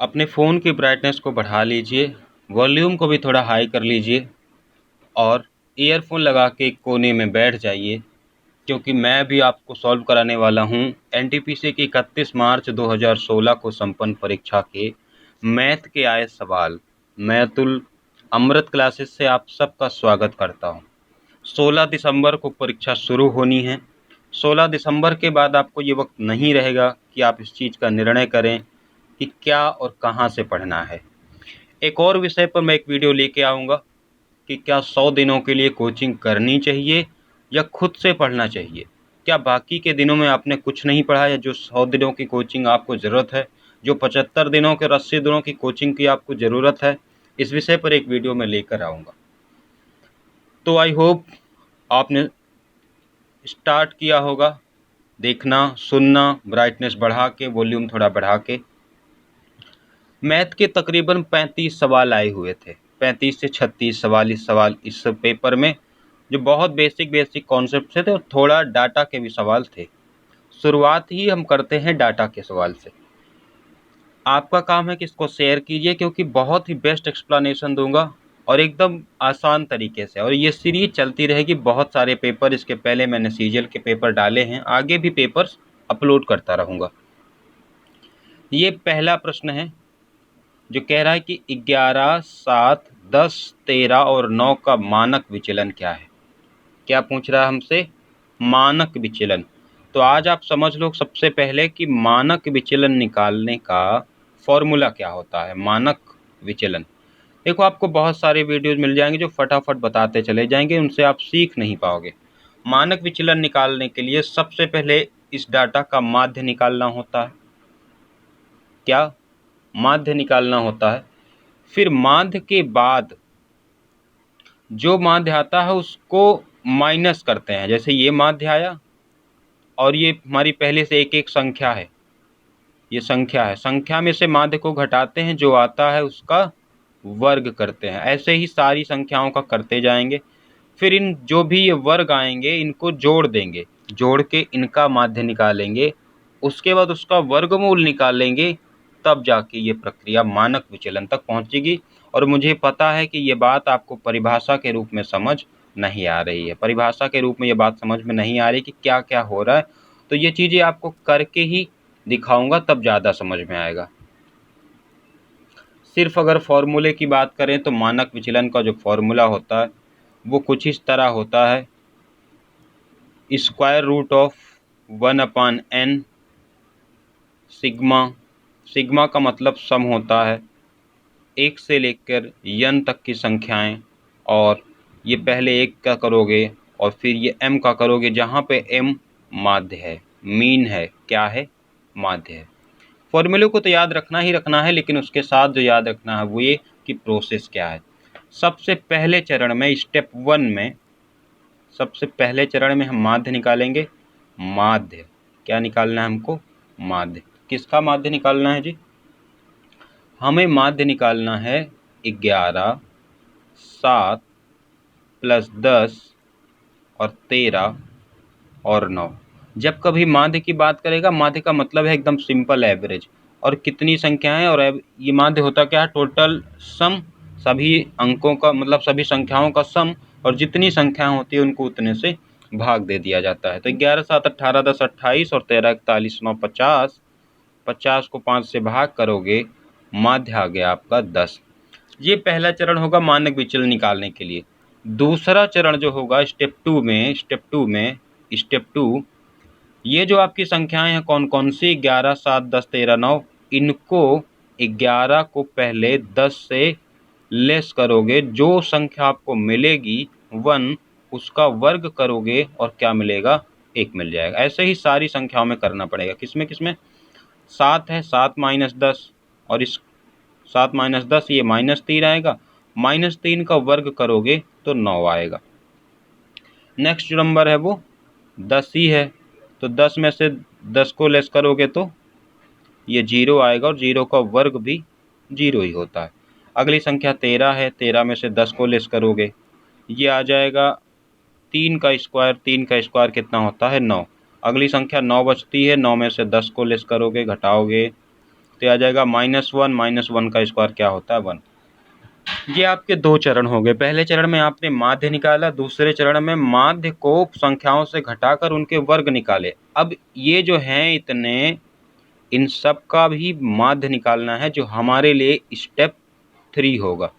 अपने फ़ोन की ब्राइटनेस को बढ़ा लीजिए, वॉल्यूम को भी थोड़ा हाई कर लीजिए और ईयरफोन लगा के एक कोने में बैठ जाइए, क्योंकि मैं भी आपको सॉल्व कराने वाला हूँ एनटीपीसी की 31 मार्च 2016 को संपन्न परीक्षा के मैथ के आए सवाल। मैं अतुल अमृत क्लासेस से आप सबका स्वागत करता हूँ। 16 दिसंबर को परीक्षा शुरू होनी है। 16 दिसंबर के बाद आपको ये वक्त नहीं रहेगा कि आप इस चीज़ का निर्णय करें कि क्या और कहाँ से पढ़ना है। एक और विषय पर मैं एक वीडियो लेके आऊँगा कि क्या 100 दिनों के लिए कोचिंग करनी चाहिए या खुद से पढ़ना चाहिए। क्या बाकी के दिनों में आपने कुछ नहीं पढ़ा या जो 100 दिनों की कोचिंग आपको ज़रूरत है, जो 75 दिनों के और 80 दिनों की कोचिंग की आपको ज़रूरत है, इस विषय पर एक वीडियो मैं लेकर आऊँगा। तो आई होप आपने स्टार्ट किया होगा देखना, सुनना, ब्राइटनेस बढ़ा के, वॉल्यूम थोड़ा बढ़ा के। मैथ के तकरीबन 35 सवाल आए हुए थे, 35 से 36 सवाल इस पेपर में, जो बहुत बेसिक कॉन्सेप्ट थे और थोड़ा डाटा के भी सवाल थे। शुरुआत ही हम करते हैं डाटा के सवाल से। आपका काम है कि इसको शेयर कीजिए, क्योंकि बहुत ही बेस्ट एक्सप्लेनेशन दूंगा और एकदम आसान तरीके से, और ये सीरीज चलती रहेगी। बहुत सारे पेपर इसके पहले मैंने सीजीएल के पेपर डाले हैं, आगे भी पेपर्स अपलोड करता रहूँगा। ये पहला प्रश्न है जो कह रहा है कि 11, 7, 10, 13 और 9 का मानक विचलन क्या है। क्या पूछ रहा है हमसे? मानक विचलन। तो आज आप समझ लो सबसे पहले कि मानक विचलन निकालने का फॉर्मूला क्या होता है। मानक विचलन, देखो आपको बहुत सारे वीडियोज मिल जाएंगे जो फटाफट बताते चले जाएंगे, उनसे आप सीख नहीं पाओगे। मानक विचलन निकालने के लिए सबसे पहले इस डाटा का माध्य निकालना होता है। क्या? माध्य निकालना होता है। फिर माध्य के बाद जो माध्य आता है उसको माइनस करते हैं। जैसे ये माध्य आया और ये हमारी पहले से एक संख्या है, ये संख्या है, संख्या में से माध्य को घटाते हैं, जो आता है उसका वर्ग करते हैं। ऐसे ही सारी संख्याओं का करते जाएंगे। फिर इन जो भी ये वर्ग आएंगे इनको जोड़ देंगे, जोड़ के इनका माध्य निकालेंगे, उसके बाद उसका वर्गमूल निकालेंगे, तब जाके ये प्रक्रिया मानक विचलन तक पहुंचेगी। और मुझे पता है कि ये बात आपको परिभाषा के रूप में समझ नहीं आ रही है, परिभाषा के रूप में ये बात समझ में नहीं आ रही कि क्या क्या हो रहा है। तो ये चीज़ें आपको करके ही दिखाऊंगा, तब ज़्यादा समझ में आएगा। सिर्फ अगर फॉर्मूले की बात करें तो मानक विचलन का जो फॉर्मूला होता है वो कुछ इस तरह होता है, square root of 1/n sigma. Sigma का मतलब सम होता है 1 से लेकर n तक की संख्याएं, और ये पहले 1 का करोगे और फिर ये m का करोगे, जहाँ पे m माध्य है, मीन है। क्या है? माध्य है। फॉर्मूले को तो याद रखना ही रखना है, लेकिन उसके साथ जो याद रखना है वो ये कि प्रोसेस क्या है। सबसे पहले चरण में, स्टेप 1 में, सबसे पहले चरण में हम माध्य निकालेंगे। माध्य क्या निकालना है हमको? माध्य। किसका माध्य निकालना है जी? हमें माध्य निकालना है 11, 7 प्लस 10 और 13 और 9। जब कभी माध्य की बात करेगा, माध्य का मतलब है एकदम सिंपल एवरेज, और कितनी संख्याएं, और ये माध्य होता क्या है? टोटल सम, सभी अंकों का मतलब सभी संख्याओं का सम, और जितनी संख्याएं होती है उनको उतने से भाग दे दिया जाता है। तो 11, 7, 18, 10, 28 और 13, 41, 9, 50। 50 को 5 से भाग करोगे, माध्य आ गया आपका 10। ये पहला चरण होगा मानक विचलन निकालने के लिए। दूसरा चरण जो होगा स्टेप 2 ये जो आपकी संख्याएं हैं कौन कौन सी? 11, 7, 10, 13, 9। इनको 11 को पहले 10 से लेस करोगे, जो संख्या आपको मिलेगी 1 उसका वर्ग करोगे और क्या मिलेगा? 1 मिल जाएगा। ऐसे ही सारी संख्याओं में करना पड़ेगा। किसमें किसमें? 7 है, 7 माइनस 10, और इस 7 माइनस 10 ये -3 आएगा, -3 का वर्ग करोगे तो 9 आएगा। नेक्स्ट जो नंबर है वो 10 ही है, तो 10 में से 10 को लेस करोगे तो ये 0 आएगा, और 0 का वर्ग भी 0 ही होता है। अगली संख्या 13 है, 13 में से 10 को लेस करोगे, ये आ जाएगा 3 का स्क्वायर। 3 का स्क्वायर कितना होता है? 9। अगली संख्या 9 बचती है, 9 में से 10 को लेस करोगे, घटाओगे, तो आ जाएगा -1 का स्क्वायर क्या होता है 1। ये आपके दो चरण हो गए। पहले चरण में आपने माध्य निकाला, दूसरे चरण में माध्य को संख्याओं से घटाकर उनके वर्ग निकाले। अब ये जो हैं इतने, इन सब का भी माध्य निकालना है, जो हमारे लिए स्टेप 3 होगा।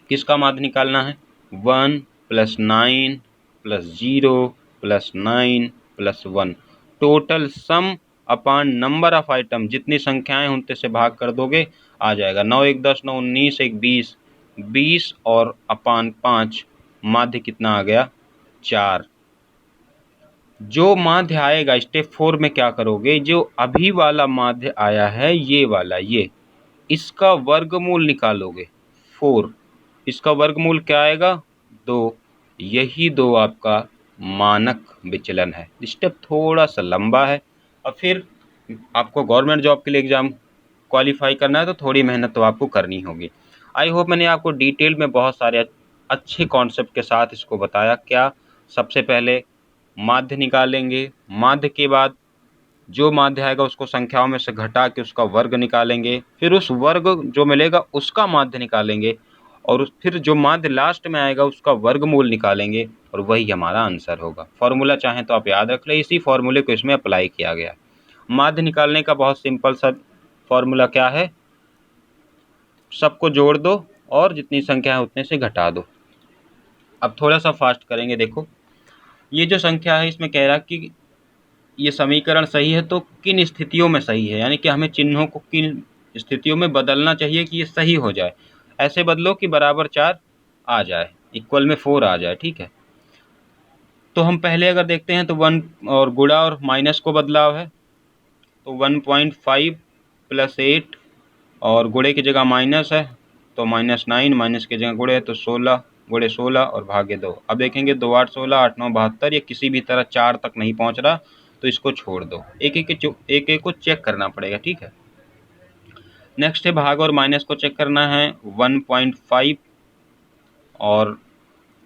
किसका माध्य निकालना है? 1 + 9 + 0 + 9 + 1 total sum upon number of item, जितनी संख्याएं उनसे से भाग कर दोगे आ जाएगा। 9 1 10, 9 19, 1 20, 20 और अपॉन 5 माध्य कितना आ गया? 4। जो माध्य आएगा स्टेप 4 में क्या करोगे? जो अभी वाला माध्य आया है ये वाला, ये इसका वर्गमूल निकालोगे 4। इसका वर्गमूल क्या आएगा? 2। यही 2 आपका मानक विचलन है। स्टेप थोड़ा सा लंबा है और फिर आपको गवर्नमेंट जॉब के लिए एग्ज़ाम क्वालिफाई करना है तो थोड़ी मेहनत तो आपको करनी होगी। आई होप मैंने आपको डिटेल में बहुत सारे अच्छे कॉन्सेप्ट के साथ इसको बताया। क्या सबसे पहले माध्य निकालेंगे, माध्य के बाद जो माध्य आएगा उसको संख्याओं में से घटा के उसका वर्ग निकालेंगे, फिर उस वर्ग जो मिलेगा उसका माध्य निकालेंगे और फिर जो माध्य लास्ट में आएगा उसका वर्गमूल निकालेंगे और वही हमारा आंसर होगा। फॉर्मूला चाहें तो आप याद रख लें, इसी फॉर्मूले को इसमें अप्लाई किया गया। माध्य निकालने का बहुत सिंपल सा फॉर्मूला क्या है? सबको जोड़ दो और जितनी संख्या है उतने से घटा दो। अब थोड़ा सा फास्ट करेंगे। देखो ये जो संख्या है इसमें कह रहा कि ये समीकरण सही है तो किन स्थितियों में सही है, यानी कि हमें चिन्हों को किन स्थितियों में बदलना चाहिए कि ये सही हो जाए। ऐसे बदलो कि बराबर 4 आ जाए, इक्वल में 4 आ जाए। ठीक है, तो हम पहले अगर देखते हैं तो 1 और गुणा और माइनस को बदलाव है, तो 1.5 + 8 और गुणे की जगह माइनस है तो -9, माइनस की जगह गुणे है तो 16, गुणे 16 और भागे 2। अब देखेंगे 2 8 16, 8 9 72, ये किसी भी तरह 4 तक नहीं पहुंच रहा तो इसको छोड़ दो। एक एक को चेक करना पड़ेगा। ठीक है, नेक्स्ट है भाग और माइनस को चेक करना है। 1.5 और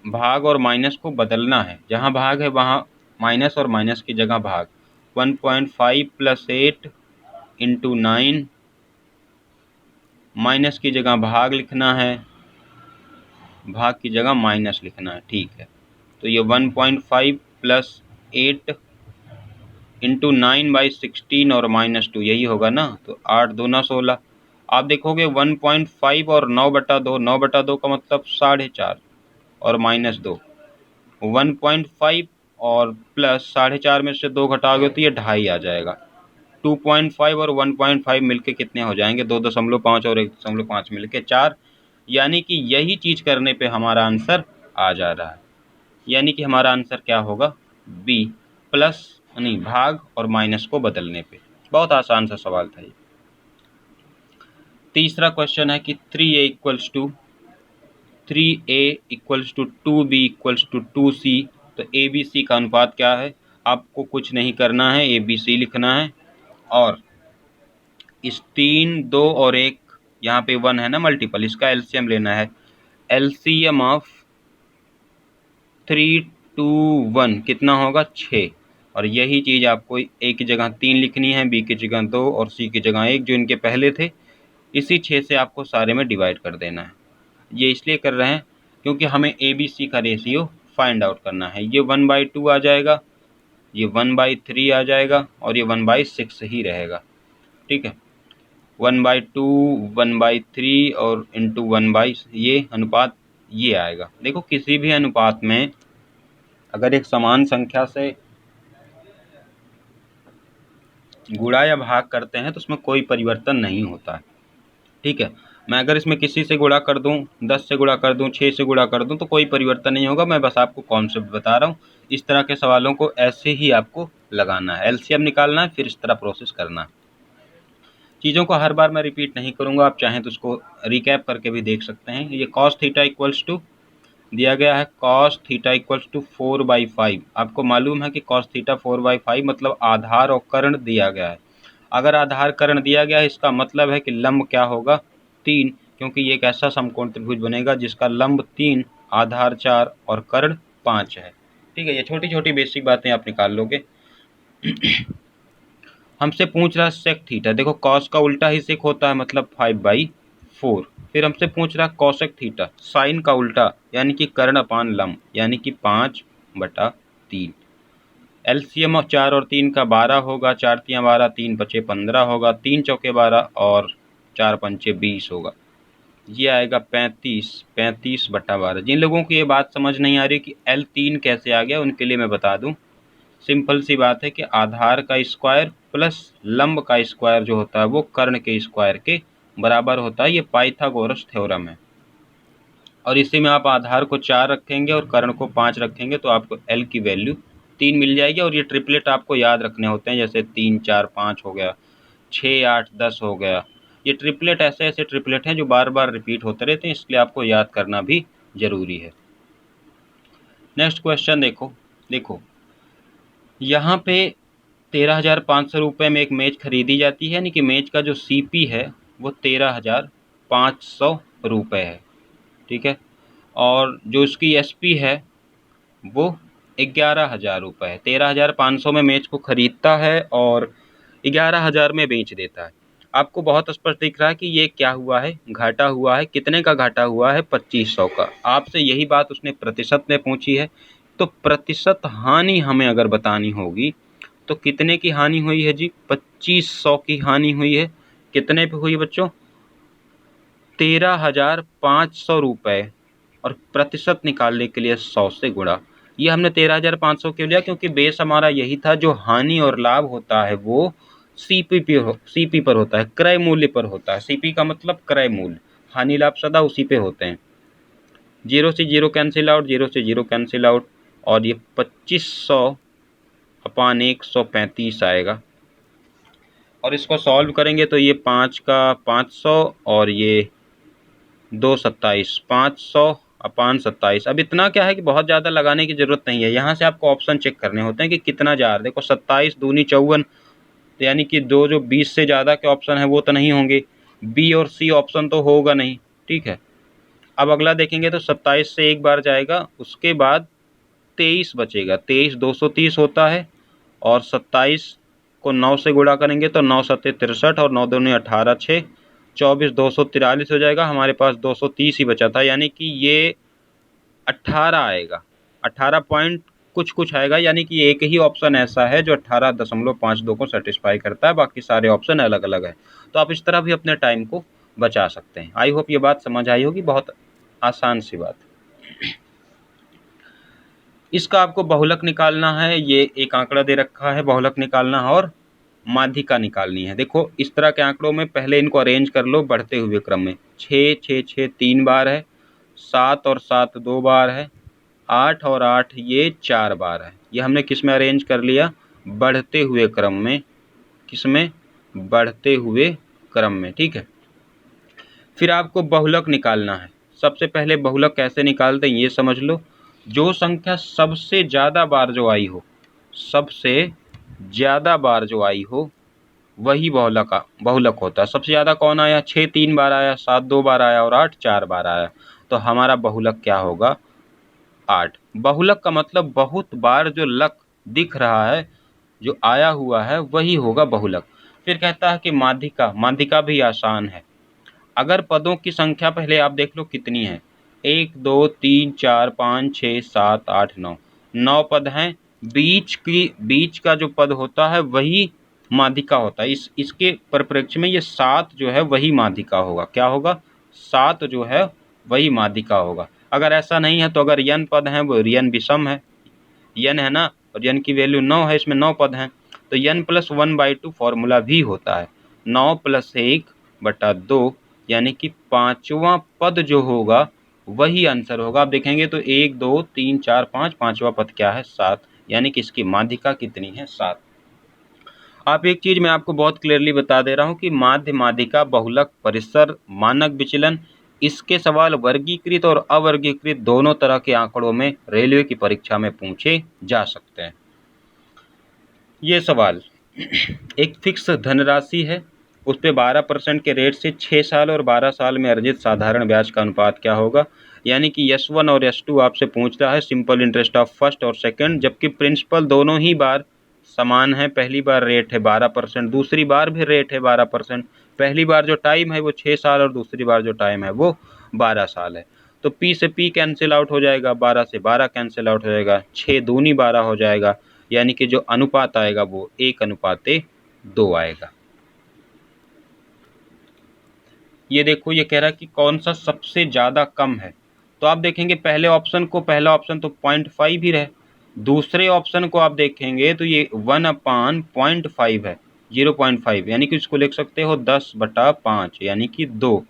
भाग और माइनस को बदलना है, जहाँ भाग है वहाँ माइनस और माइनस की जगह भाग। 1.5 + 8 × 9, माइनस की जगह भाग लिखना है, भाग की जगह माइनस लिखना है। ठीक है, तो ये 1.5 + 8 × 9/16 और -2 यही होगा ना, तो 8 दूना 16। आप देखोगे 1.5 और 9/2, 9/2 का मतलब 4.5 और -2, 1.5 और प्लस 4.5 में से 2 घटाओगे तो ये 2.5 आ जाएगा। 2.5 और 1.5 मिलके कितने हो जाएंगे? 2.5 और 1.5 मिलके 4, यानी कि यही चीज़ करने पे हमारा आंसर आ जा रहा है। यानी कि हमारा आंसर क्या होगा? बी, प्लस नहीं भाग और माइनस को बदलने पे। बहुत आसान सा सवाल था ये। तीसरा क्वेश्चन है कि 3a = 2b = 2c, तो a b c का अनुपात क्या है? आपको कुछ नहीं करना है, a b c लिखना है और इस 3 2 और 1 यहाँ पे 1 है ना मल्टीपल, इसका एलसीएम लेना है। एलसीएम ऑफ 3 2 1 कितना होगा? 6। और यही चीज़ आपको a की जगह 3 लिखनी है, b की जगह 2 और c की जगह 1 जो इनके पहले थे। इसी 6 से आपको सारे में डिवाइड कर देना है। ये इसलिए कर रहे हैं क्योंकि हमें ए बी सी का रेशियो फाइंड आउट करना है। ये 1/2 आ जाएगा, ये 1/3 आ जाएगा और ये 1/6 ही रहेगा। ठीक है, 1/2 1/3 और इंटू 1/, ये अनुपात ये आएगा। देखो किसी भी अनुपात में अगर एक समान संख्या से गुणा या भाग करते हैं तो उसमें कोई परिवर्तन नहीं होता है। ठीक है, मैं अगर इसमें किसी से गुणा कर दूं, 10 से गुणा कर दूं, 6 से गुणा कर दूं तो कोई परिवर्तन नहीं होगा। मैं बस आपको कॉन्सेप्ट बता रहा हूँ। इस तरह के सवालों को ऐसे ही आपको लगाना है, एलसीएम निकालना है, फिर इस तरह प्रोसेस करना है। चीज़ों को हर बार मैं रिपीट नहीं करूँगा, आप चाहें तो उसको रिकैप करके भी देख सकते हैं। ये cos θ दिया गया है, cos θ = 4/5। आपको मालूम है कि cos θ 4/5 मतलब आधार और कर्ण दिया गया है। अगर आधार कर्ण दिया गया है इसका मतलब है कि लंब क्या होगा? 3, क्योंकि ये एक ऐसा समकोण त्रिभुज बनेगा जिसका लंब 3, आधार 4 और कर्ण 5 है। ठीक है, ये छोटी छोटी बेसिक बातें आप निकाल लोगे। हमसे पूछ रहा है सेक थीटा, देखो कॉस का उल्टा ही सेक होता है मतलब 5/4। फिर हमसे पूछ रहा है कॉसेक थीटा, साइन का उल्टा यानी कि कर्ण अपान लंब यानी कि 5/3। एलसीएम और 4 और 3 का 12 होगा, 4 तियाँ 12, 3 बचे 15 होगा, 3 चौके 12 और 4 पंचे 20 होगा। ये आएगा 35/12। जिन लोगों को ये बात समझ नहीं आ रही कि L3 कैसे आ गया, उनके लिए मैं बता दूं, सिंपल सी बात है कि आधार का स्क्वायर प्लस लंब का स्क्वायर जो होता है वो कर्ण के स्क्वायर के बराबर होता है। ये पाइथागोरस थ्योरम है। और इसी में आप आधार को 4 रखेंगे और कर्ण को 5 रखेंगे तो आपको L की वैल्यू 3 मिल जाएगी। और ये ट्रिपलेट आपको याद रखने होते हैं, जैसे 3 4 5 हो गया, 6 8 10 हो गया। ये ट्रिपलेट ऐसे ऐसे ट्रिपलेट हैं जो बार बार रिपीट होते रहते हैं, इसलिए आपको याद करना भी ज़रूरी है। नेक्स्ट क्वेश्चन देखो यहाँ पे 13,500 रुपये में एक मेज खरीदी जाती है, यानी कि मेज का जो CP है वो 13,500 रुपये है, ठीक है। और जो उसकी SP है वो 11,000 रुपये है। 13,500 में मेज को खरीदता है और 11,000 में बेच देता है। आपको बहुत स्पष्ट दिख रहा है कि ये क्या हुआ है, घाटा हुआ है। कितने का घाटा हुआ है? 2500 का। आपसे यही बात उसने प्रतिशत में पूछी है, तो प्रतिशत हानि हमें अगर बतानी होगी तो कितने की हानि हुई है जी? 2500 की हानि हुई है। कितने पे हुई बच्चों? 13,500 रुपये। और प्रतिशत निकालने के लिए 100 से गुणा। ये हमने 13,500 क्यों लिया? क्योंकि बेस हमारा यही था, जो हानि और लाभ होता है वो CP पर होता है, क्रय मूल्य पर होता है। CP का मतलब क्रय मूल्य, हानि लाभ सदा उसी पे होते हैं। 0 से 0 कैंसिल आउट, 0 से 0 कैंसिल आउट, और ये 2500/135 आएगा। और इसको सॉल्व करेंगे तो ये 5 का 500 और ये 227, 500/27। अब इतना क्या है कि बहुत ज़्यादा लगाने की ज़रूरत नहीं है। यहाँ से आपको ऑप्शन चेक करने होते हैं कि कितना जा रहा है। देखो 27 दूनी 54, तो यानी कि दो जो 20 से ज़्यादा के ऑप्शन है वो तो नहीं होंगे। B और C ऑप्शन तो होगा नहीं, ठीक है। अब अगला देखेंगे तो 27 से एक बार जाएगा, उसके बाद 23 बचेगा। 23 230 होता है, और 27 को 9 से गुणा करेंगे तो 9 सत्ते 63 और 9 दूनी 18, 6 24 243 हो जाएगा। हमारे पास 230 ही बचा था, यानी कि ये 18 आएगा। 18 पॉइंट कुछ आएगा, यानी कि एक ही ऑप्शन ऐसा है जो 18.52 को सेटिस्फाई करता है, बाकी सारे ऑप्शन अलग अलग है। तो आप इस तरह भी अपने टाइम को बचा सकते हैं। आई होप ये बात समझ आई होगी, बहुत आसान सी बात। इसका आपको बहुलक निकालना है। ये एक आंकड़ा दे रखा है, बहुलक निकालना है और माध्यिका निकालनी है। देखो इस तरह के आंकड़ों में पहले इनको अरेंज कर लो बढ़ते हुए क्रम में। 6 6 6 3 बार है, 7 और 7 2 बार है, 8 और 8 ये 4 बार है। ये हमने किस में अरेंज कर लिया? बढ़ते हुए क्रम में। किस में? बढ़ते हुए क्रम में, ठीक है। फिर आपको बहुलक निकालना है। सबसे पहले बहुलक कैसे निकालते हैं ये समझ लो। जो संख्या सबसे ज़्यादा बार जो आई हो, सबसे ज़्यादा बार जो आई हो वही बहुलक होता है। सबसे ज़्यादा कौन आया? 6 3 बार आया, 7 2 बार आया और 8 4 बार आया। तो हमारा बहुलक क्या होगा? 8। बहुलक का मतलब बहुत बार जो लक दिख रहा है, जो आया हुआ है वही होगा बहुलक। फिर कहता है कि माध्यिका। माध्यिका भी आसान है। अगर पदों की संख्या पहले आप देख लो कितनी है। 1 2 3 4 5 6 7 8 9, 9 पद हैं। बीच का जो पद होता है वही माध्यिका होता है। इसके परिप्रेक्ष्य में ये 7 जो है वही माध्यिका होगा। क्या होगा? 7 जो है वही माध्यिका होगा। अगर ऐसा नहीं है तो अगर n पद हैं वो n विषम है। n है ना, और n की वैल्यू 9 है, इसमें 9 पद हैं, तो n + 1/2 फॉर्मूला भी होता है। 9 + 1/2, यानी कि 5वां पद जो होगा वही आंसर होगा। आप देखेंगे तो 1 2 3 4 5, 5वां पद क्या है? 7, यानी कि इसकी माध्यिका कितनी है? 7। आप एक चीज़ मैं आपको बहुत क्लियरली बता दे रहा हूँ कि माध्य, माध्यिका, बहुलक, परिसर, मानक विचलन, इसके सवाल वर्गीकृत और अवर्गीकृत दोनों तरह के आंकड़ों में रेलवे की परीक्षा में पूछे जा सकते हैं। ये सवाल एक फिक्स धनराशि है, उस पर 12% के रेट से 6 साल और 12 साल में अर्जित साधारण ब्याज का अनुपात क्या होगा? यानी कि S1 और S2 आपसे पूछ रहा है, सिंपल इंटरेस्ट ऑफ फर्स्ट और सेकंड, जबकि प्रिंसिपल दोनों ही बार समान है, पहली बार रेट है 12%, दूसरी बार भी रेट है 12%। पहली बार जो टाइम है वो 6 साल और दूसरी बार जो टाइम है वो 12 साल है। तो P से P कैंसिल आउट हो जाएगा, 12 से 12 कैंसिल आउट हो जाएगा, 6 दूनी 12 हो जाएगा, यानी कि जो अनुपात आएगा वो 1:2 आएगा। ये देखो, ये कह रहा है कि कौन सा सबसे ज़्यादा कम है। तो आप देखेंगे पहले ऑप्शन को, पहला ऑप्शन तो 0.5 ही रहे। दूसरे ऑप्शन को आप देखेंगे तो ये 1/0.5 है, 0.5, यानी कि इसको लिख सकते हो 10/5 यानी कि 2।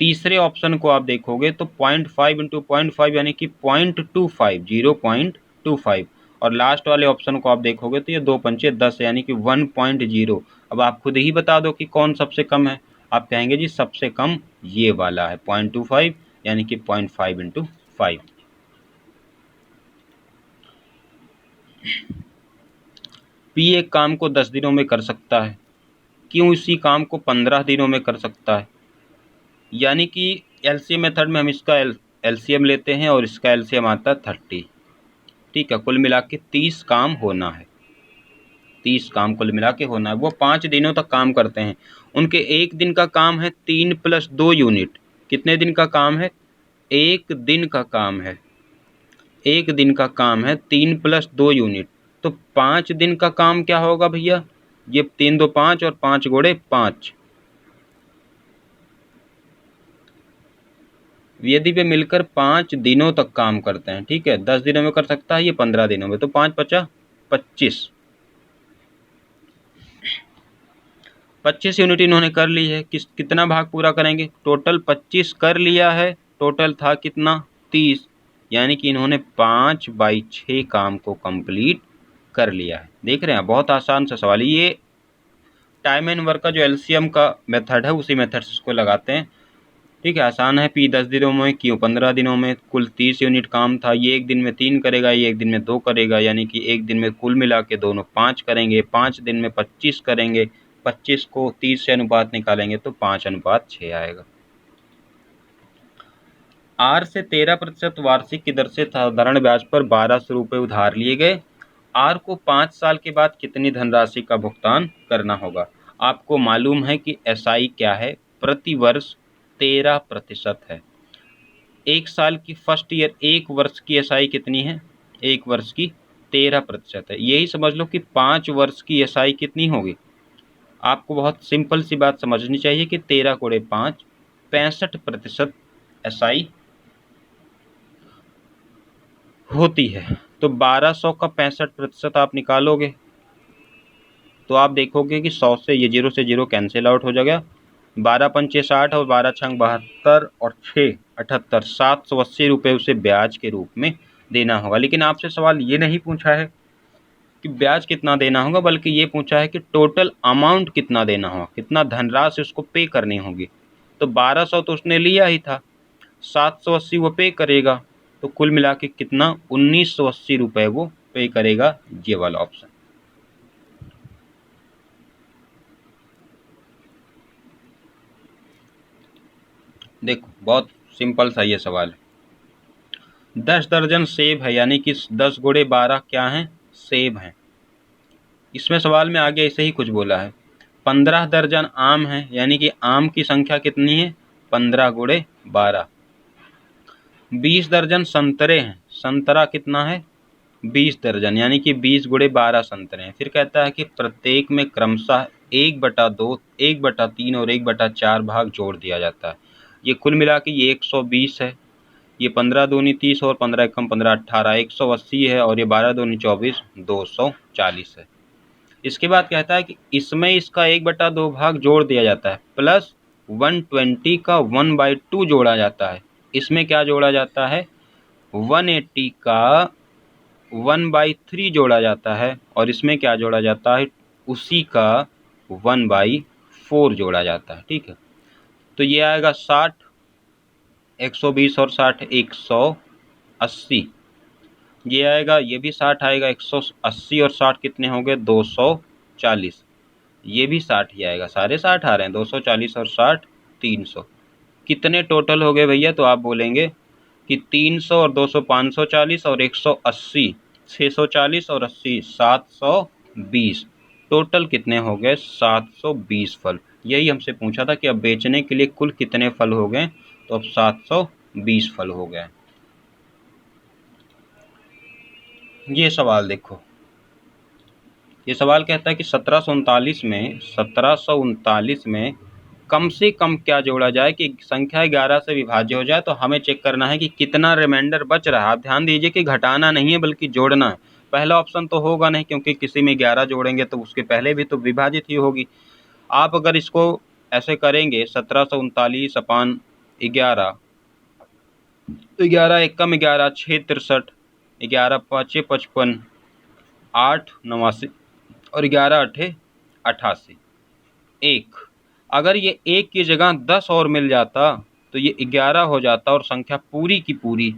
तीसरे ऑप्शन को आप देखोगे तो 0.5 × 0.5 यानी कि 0.25, 0.25। और लास्ट वाले ऑप्शन को आप देखोगे तो ये 2 पंचे 10 यानी कि 1.0। अब आप खुद ही बता दो कि कौन सबसे कम है। आप कहेंगे जी सबसे कम ये वाला है 0.25 यानी कि 0.5 × 5। P एक काम को 10 दिनों में कर सकता है, क्यों इसी काम को 15 दिनों में कर सकता है? यानी कि एलसीएम मेथड में हम इसका एलसीएम लेते हैं और इसका एलसीएम आता है 30। ठीक है, कुल मिला के 30 काम होना है, 30 काम कुल मिला के होना है। वो 5 दिनों तक काम करते हैं। उनके एक दिन का काम है 3 + 2 यूनिट। कितने दिन का काम है? एक दिन का काम है, एक दिन का काम है 3 + 2 यूनिट। तो 5 दिन का काम क्या होगा भैया? ये 3 × 2 = 5 और 5 × 5। यदि वे मिलकर 5 दिनों तक काम करते हैं, ठीक है, 10 दिनों में कर सकता है, ये 15 दिनों में, तो 5 × 5 = 25। 25 यूनिट इन्होंने कर ली है। कितना भाग पूरा करेंगे? टोटल 25 कर लिया है, टोटल था कितना? 30, यानी कि इन्होंने 5/6 काम को कंप्लीट कर लिया है। देख रहे हैं, बहुत आसान सा सवाल है ये। टाइम एंड वर्क का जो एलसीएम का मेथड है उसी मेथड से इसको लगाते हैं। ठीक है, आसान है। P 10 दिनों में, Q 15 दिनों में, कुल 30 यूनिट काम था। ये एक दिन में 3 करेगा, ये एक दिन में 2 करेगा, यानी कि एक दिन में कुल मिला के दोनों 5 करेंगे। 5 दिन में 25 करेंगे, 25 को 30 से अनुपात निकालेंगे तो 5:6 आएगा। R से 13% वार्षिक की दर से साधारण ब्याज पर 1200 रुपये उधार लिए गए। R को 5 साल के बाद कितनी धनराशि का भुगतान करना होगा? आपको मालूम है कि SI क्या है? प्रति वर्ष 13% है। एक साल की फर्स्ट ईयर, एक वर्ष की SI कितनी है? एक वर्ष की 13% है। यही समझ लो कि 5 वर्ष की SI कितनी होगी? आपको बहुत सिंपल सी बात समझनी चाहिए कि 13 × 5 65% SI होती है। तो 1200 का 65% आप निकालोगे तो आप देखोगे कि 100 से ये 0 से 0 कैंसिल आउट हो जाएगा। 12 × 5 = 60 और 12 × 6 = 72 और 6 = 78, 780 रुपये उसे ब्याज के रूप में देना होगा। लेकिन आपसे सवाल ये नहीं पूछा है कि ब्याज कितना देना होगा, बल्कि ये पूछा है कि टोटल अमाउंट कितना देना होगा, कितना धनराशि उसको पे करनी होगी। तो 1200 तो उसने लिया ही था, 780 वो पे करेगा, तो कुल मिला के कितना? 1980 रुपये वो पे करेगा। ये वाला ऑप्शन। देखो, बहुत सिंपल सा ये सवाल है। 10 दर्जन सेब है, यानी कि 10 × 12 क्या हैं? सेब हैं। इसमें सवाल में आगे ऐसे ही कुछ बोला है। 15 दर्जन आम है, यानी कि आम की संख्या कितनी है? 15 × 12। 20 दर्जन संतरे हैं, संतरा कितना है? 20 दर्जन, यानी कि 20 × 12 संतरे हैं। फिर कहता है कि प्रत्येक में क्रमशः 1/2, 1/3 और 1/4 भाग जोड़ दिया जाता है। ये कुल मिला के ये 120 है। ये 15 दूनी 30 और 15 एकम 15 18, 180 है, और ये 12 दूनी 24, 240 है। इसके बाद कहता है कि इसमें इसका 1/2 भाग जोड़ दिया जाता है, प्लस 120 का 1/2 जोड़ा जाता है। इसमें क्या जोड़ा जाता है? 180 का 1/3 जोड़ा जाता है, और इसमें क्या जोड़ा जाता है? उसी का 1/4 जोड़ा जाता है। ठीक है, तो ये आएगा 60, 120 और 60 180। ये आएगा, ये भी 60 आएगा, 180 और 60 कितने हो गए? 240। ये भी 60 ही आएगा, सारे 60 आ रहे हैं। 240 और 60 300। कितने टोटल हो गए भैया? तो आप बोलेंगे कि 300 और 200 540 और 180 640 और 80 700 20, टोटल कितने हो गए? 720 फल। यही हमसे पूछा था कि अब बेचने के लिए कुल कितने फल हो गए, तो अब 720 फल हो गए। ये सवाल देखो, ये सवाल कहता है कि 1739 में कम से कम क्या जोड़ा जाए कि संख्या 11 से विभाज्य हो जाए। तो हमें चेक करना है कि कितना रिमाइंडर बच रहा है। आप ध्यान दीजिए कि घटाना नहीं है बल्कि जोड़ना है। पहला ऑप्शन तो होगा नहीं, क्योंकि किसी में 11 जोड़ेंगे तो उसके पहले भी तो विभाजित ही होगी। आप अगर इसको ऐसे करेंगे 1739 अपान 11, 11 एकम 11, 6 63, 11 पाँचे 55, 8 89 और 11 अठे 88। एक, अगर ये एक की जगह 10 और मिल जाता तो ये 11 हो जाता और संख्या पूरी की पूरी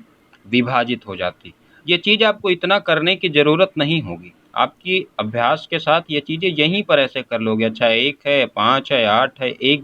विभाजित हो जाती। ये चीज़ आपको इतना करने की ज़रूरत नहीं होगी, आपकी अभ्यास के साथ ये चीज़ें यहीं पर ऐसे कर लोगे। अच्छा 1 है, 5 है, 8 है, 1